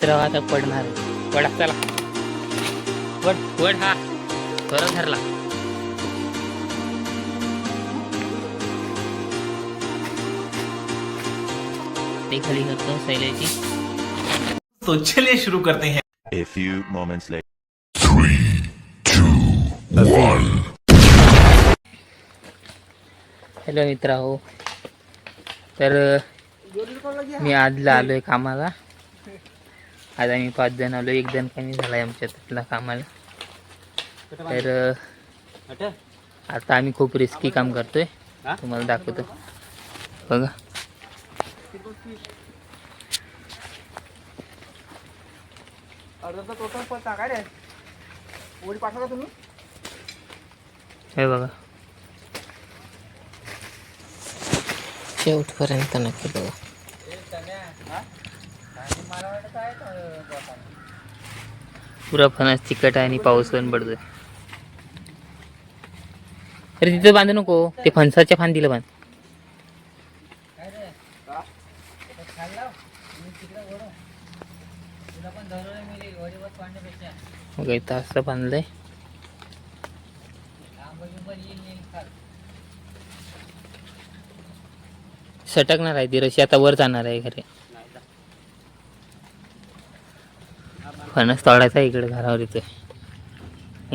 मित्र आता पडणार वडा चला वड वड हा थोडा धरला ते खाली करतो सैल्याची. तो चलिए शुरू करते हैं. A few moments later. Hello मित्र हो, तर मी आज आलोय कामाला. आज आम्ही 5 जण आलो, 1 जण कमी झालाय आमच्यातला कामाला. तर आता आम्ही खूप रिस्की काम करतोय, तुम्हाला दाखवतो बघा. हे बघा शेवटपर्यंत नक्की बघा. पुरा फणस चिकट आहे आणि पाऊस पण पडतोय. अरे तिथं बांधू नको, ते फणसाच्या फांदीला बांध. मग इथं असं बांधलंय. सटकणार आहे ती रशी, आता वर जाणार आहे खरे. फणस तोडायचा इकडे घरावर येतोय,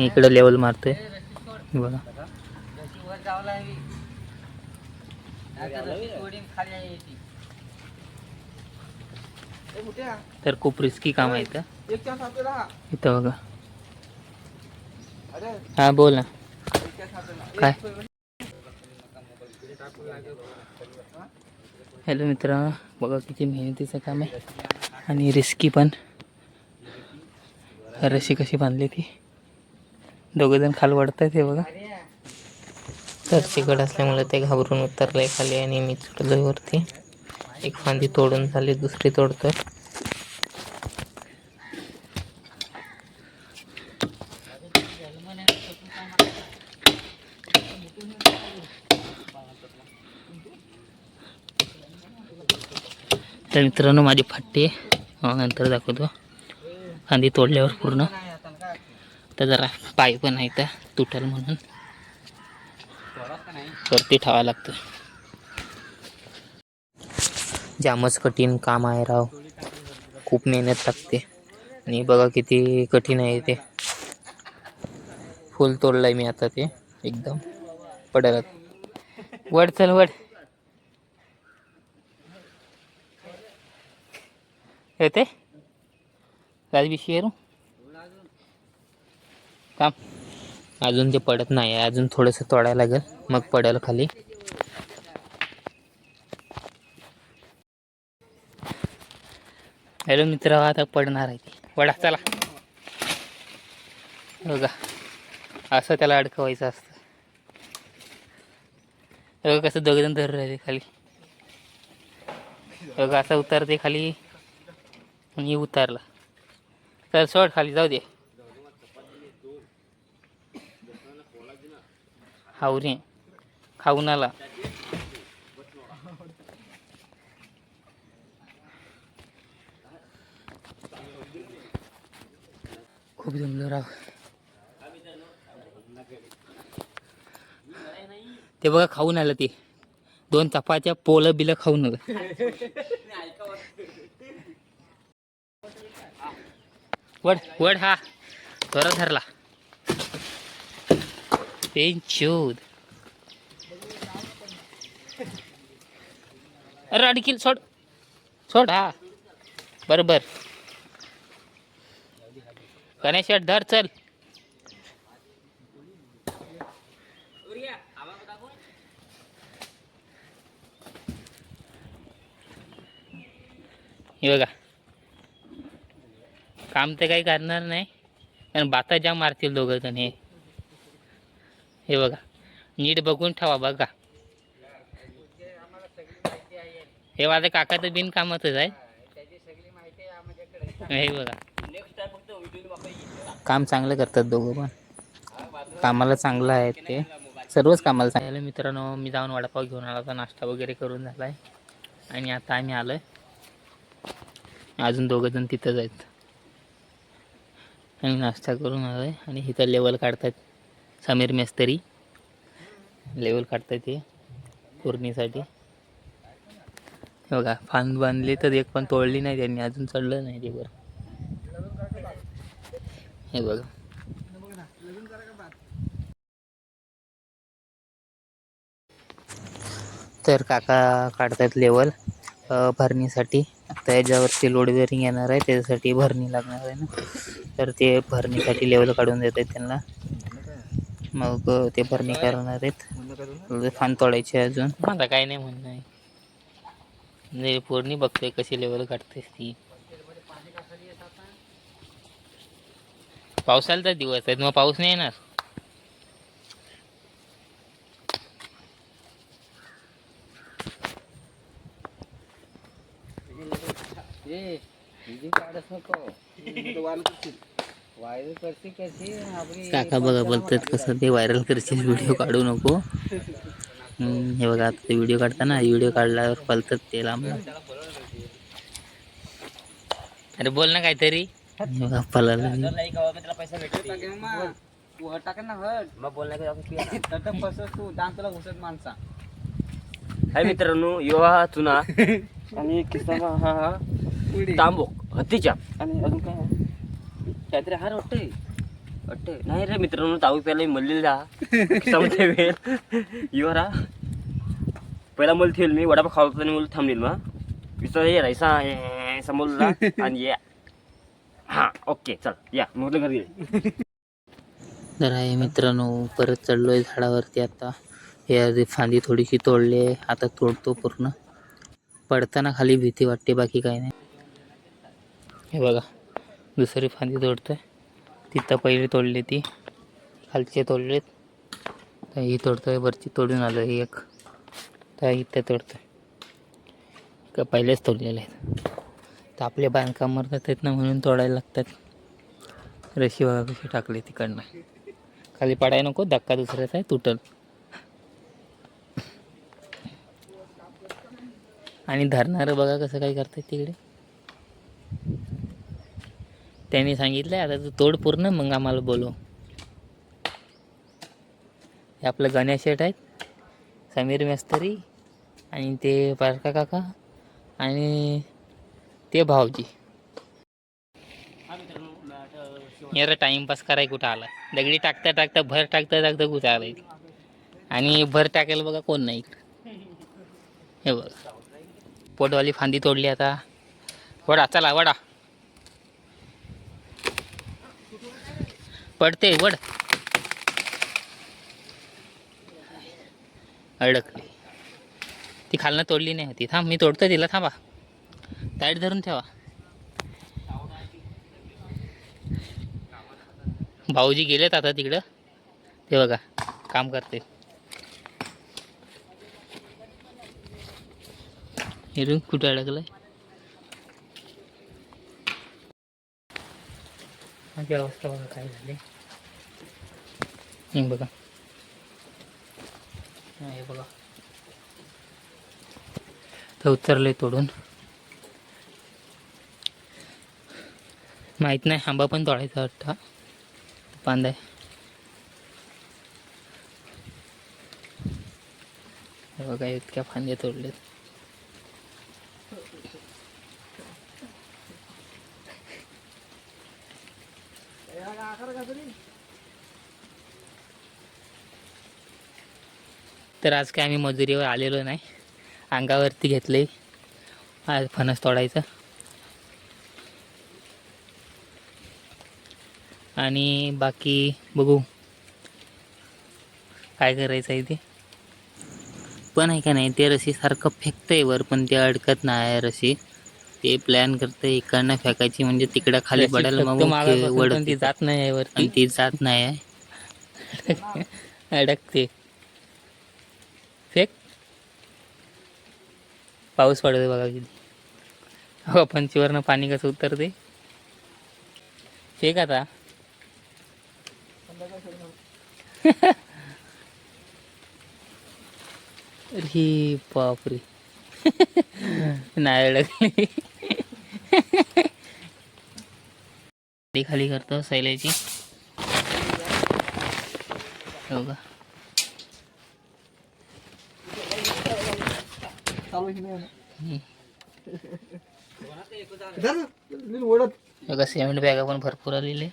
इकडे लेवल मारतोय बघा. तर खूप रिस्की काम आहे इथं बघा. हा बोल ना काय. हॅलो मित्र, बघा किती मेहनतीचं काम आहे आणि रिस्की पण. रशी कशी बांधली ती, दोघंजण खाली वाढतायत हे बघा. तर चिकट असल्यामुळे ते घाबरून उतरले खाली आणि मी चढलोय वरती. एक फांदी तोडून झाली, दुसरी तोडतोय. तर मित्रांनो माझी फाटी नंतर दाखवतो. फांदी तोडल्यावर पूर्ण तर जरा पाय पण आहे तर तुटल म्हणून वरती ठेवावं लागतं. जामच कठीण काम आहे राव, खूप मेहनत लागते. आणि बघा किती कठीण आहे ते. फुल तोडलंय मी आता, ते एकदम पडेल. वड चल वड येते राजबिशी काम. अजून ते पडत नाही, अजून थोडंसं तोडायला लागेल मग पडेल खाली. हॅलो मित्र, आता पडणार आहे ती वडा चला बघा. असं त्याला अडकवायचं असतं बघा. कसं दोघंजण धरून राहिले खाली बघा. असं उतरते खाली आणि उतरला तर सोड खाली, जाऊ दे. हावरे खाऊन आला. खूप जमलो राव. ते बघा खाऊन आलं, ते 2 चपात्या पोलं बिलं खाऊन आलं. वड वड हा थोडा धरला पेंचूद. अरे अडकील, सोड सोड हा बरोबर. गणेश धर चल. हे बघा काम तर काही करणार नाही, कारण बाता जाम मारतील दोघं जण. हे बघा नीट बघून ठेवा बघा. हे माझं काकाचं बिन कामातच आहे. हे बघा काम चांगलं करतात दोघं पण, कामाला चांगलं आहे ते, सर्वच कामाला चांगलं. मित्रांनो मी जाऊन वडापाव घेऊन आला होता, नाश्ता वगैरे करून झालाय आणि आता आम्ही आलोय अजून 2 जण तिथंच आहेत. आणि नाश्ता करून आलो आहे आणि इथं लेवल काढतात. समीर मेस्तरी लेवल काढतात ते पूर्णीसाठी. हे बघा फांद बांधली तर एक पण तोडली नाही त्यांनी, अजून चढलं नाही ते वर. हे बघा तर काका काढतात लेवल भरणीसाठी. आता याच्यावरती लोड बेअरिंग येणार आहे, त्याच्यासाठी भरणी लागणार आहे ना, तर ते भरणीसाठी लेवल काढून देत आहेत त्यांना. मग ते भरणी करणार आहेत. फांद तोडायची अजून. मला काही नाही म्हणणं आहे, म्हणजे पूर्ण बघतोय कशी लेवल काढतेस ती. पावसाळ्याचा दिवस आहेत, मग पाऊस नाही येणार. काका बघा बोलतात कसं ते व्हायरल करशील, व्हिडिओ काढू नको. हे बघा आता ते व्हिडिओ काढताना, व्हिडिओ काढल्यावर बोलतात ते लांब. अरे बोल ना काहीतरी. हाय मित्रांनो, युवा चुना आणि किस्सा हा तांबोक हत्तीच्या आणि अजून काय काहीतरी हार वाटतंय नाही रे मित्रांनो, ताऊ पहिला मल्लेला किस्सामध्ये वेळ युवा पहिला मला ठेवलं मी वडापाव खावतो आणि मला थांबलेल मग विचार ये रायसा समोरला आणि या हा ओके चल या मग घरी गेले. तर आहे मित्रांनो, परत चढलोय झाडावरती. आता हे फांदी थोडीशी तोडली आहे, आता तोडतो पूर्ण. पडताना खाली भीती वाटते, बाकी काही नाही. हे बघा दुसरी फांदी तोडतोय. तिथं पहिली तोडली, ती खालचे तोडलेत. तर ही तोडतोय, वरची तोडून आलो ही एक. तर इथं तोडतोय, का पहिलेच तोडलेले आहेत. तर आपले बांधकाम मरतात आहेत ना, म्हणून तोडायला लागतात. रशी बघा कशी टाकली तिकडनं. खाली पडाय नको, धक्का दुसऱ्याचा आहे, तुटल. आणि धरणारं बघा कसं काय करतात तिकडे. त्यांनी सांगितलं आता तू तोड पूर्ण, मग आम्हाला बोलव. हे आपलं गणेश शेठ आहेत, समीर मेस्तरी आणि ते पारका काका आणि ते भाऊजी. यार टाइमपास कराय कुठं आला. दगडी टाकता टाकता भर टाकता टाकता कुठं आलाय. आणि भर टाकायला बघा कोण नाही इकडं. हे बघा पोटवाली फांदी तोडली. आता वडा, चला वडा. पडते वड, अडकली. ती खालनं तोडली नाही होती. थांब मी तोडतो तिला, थांबा. टाईट धरून ठेवा. भाऊजी गेलेत आता तिकडं, ते बघा काम करते. हिरून कुठे अडकलंय. माझी अवस्था बघा काय झाली. हे बघा, हे बघा तर उतरले तोडून. माहीत नाही, आंबा पण तोडायचा वाटतं. पांदा बघा, इतक्या फांद्या तोडलेत. तर आज काय आम्ही मजुरीवर आलेलो नाही, अंगावरती घेतले आज फणस तोडायचं. आणि बाकी बघू काय करायचं आहे ते. पण आहे का नाही, ते रशी सारखं फेकतंय वर, पण ते अडकत नाही रशी. ते प्लॅन करते इकडनं फेकायची, म्हणजे तिकडं खाली पडायला मग वड ती जात नाही वरती, आणि ती जात नाही आहे. अडकते. फेक. पाऊस पडतोय बघा किती. हो पंचीवरनं पाणी कसं उतरते. फेक आता. अरे बापरे. नाही अडकली. ती खाली करतो सैल्याची. हो का बघा सिमेंट बॅगा पण भरपूर आलेले.